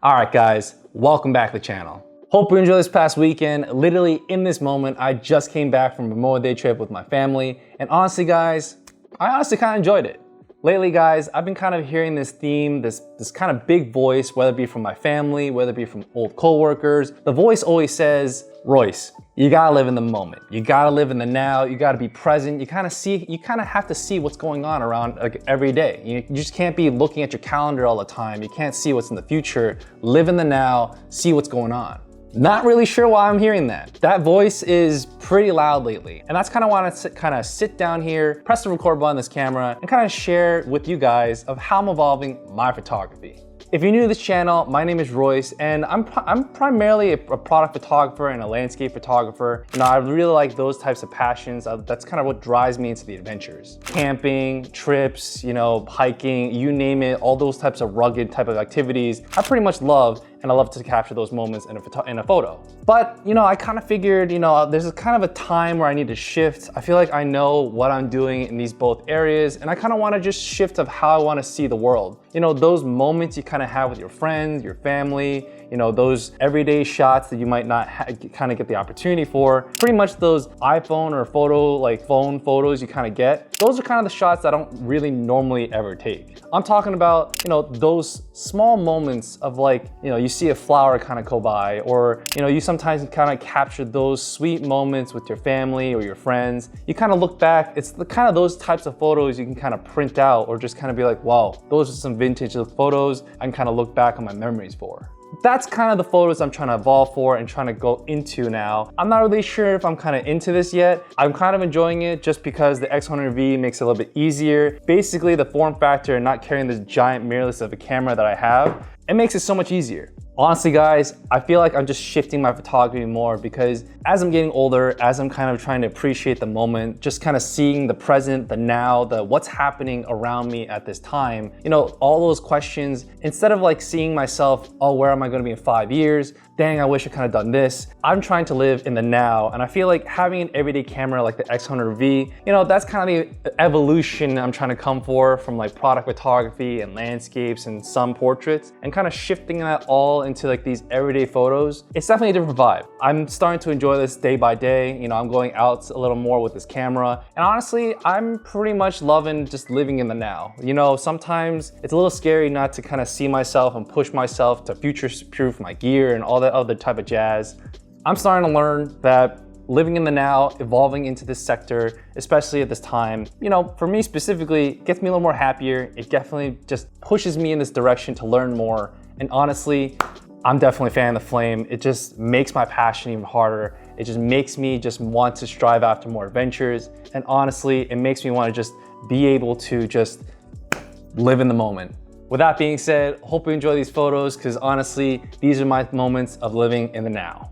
All right, guys, welcome back to the channel. Hope you enjoyed this past weekend. Literally in this moment, I just came back from a Memorial Day trip with my family. And honestly, guys, I honestly kind of enjoyed it. Lately, guys, I've been kind of hearing this theme, this kind of big voice, whether it be from my family, whether it be from old coworkers. The voice always says, Royce, you gotta live in the moment. You gotta live in the now. You gotta be present. You kind of have to see what's going on around like, every day. You just can't be looking at your calendar all the time. You can't see what's in the future. Live in the now, see what's going on. Not really sure why I'm hearing that. That voice is pretty loud lately. And that's kind of why I kind of sit down here, press the record button on this camera, and kind of share with you guys of how I'm evolving my photography. If you're new to this channel, my name is Royce, and I'm primarily a product photographer and a landscape photographer. You know, I really like those types of passions. That's kind of what drives me into the adventures. Camping, trips, you know, hiking, you name it, all those types of rugged type of activities, I pretty much love, and I love to capture those moments in a photo. But, you know, I kind of figured, you know, there's kind of a time where I need to shift. I feel like I know what I'm doing in these both areas, and I kind of want to just shift of how I want to see the world. You know, those moments you kind of have with your friends, your family, you know, those everyday shots that you might not kind of get the opportunity for. Pretty much those iPhone or phone photos you kind of get. Those are kind of the shots that I don't really normally ever take. I'm talking about, you know, those small moments of like, you know, you see a flower kind of go by, or, you know, you sometimes kind of capture those sweet moments with your family or your friends. You kind of look back, it's the kind of those types of photos you can kind of print out or just kind of be like, wow, those are some vintage photos I can kind of look back on my memories for. That's kind of the photos I'm trying to evolve for and trying to go into now. I'm not really sure if I'm kind of into this yet. I'm kind of enjoying it just because the X100V makes it a little bit easier. Basically, the form factor and not carrying this giant mirrorless of a camera that I have, it makes it so much easier. Honestly, guys, I feel like I'm just shifting my photography more because as I'm getting older, as I'm kind of trying to appreciate the moment, just kind of seeing the present, the now, the what's happening around me at this time, you know, all those questions, instead of like seeing myself, oh, where am I going to be in 5 years? Dang, I wish I kind of done this. I'm trying to live in the now. And I feel like having an everyday camera like the X100V, you know, that's kind of the evolution I'm trying to come for from like product photography and landscapes and some portraits, and kind of shifting that all into like these everyday photos. It's definitely a different vibe. I'm starting to enjoy this day by day. You know, I'm going out a little more with this camera. And honestly, I'm pretty much loving just living in the now. You know, sometimes it's a little scary not to kind of see myself and push myself to future-proof my gear and all that other type of jazz. I'm starting to learn that living in the now, evolving into this sector, especially at this time, you know, for me specifically, gets me a little more happier. It definitely just pushes me in this direction to learn more. And honestly, I'm definitely a fan of the flame. It just makes my passion even harder. It just makes me just want to strive after more adventures. And honestly, it makes me want to just be able to just live in the moment. With that being said, hope you enjoy these photos because honestly, these are my moments of living in the now.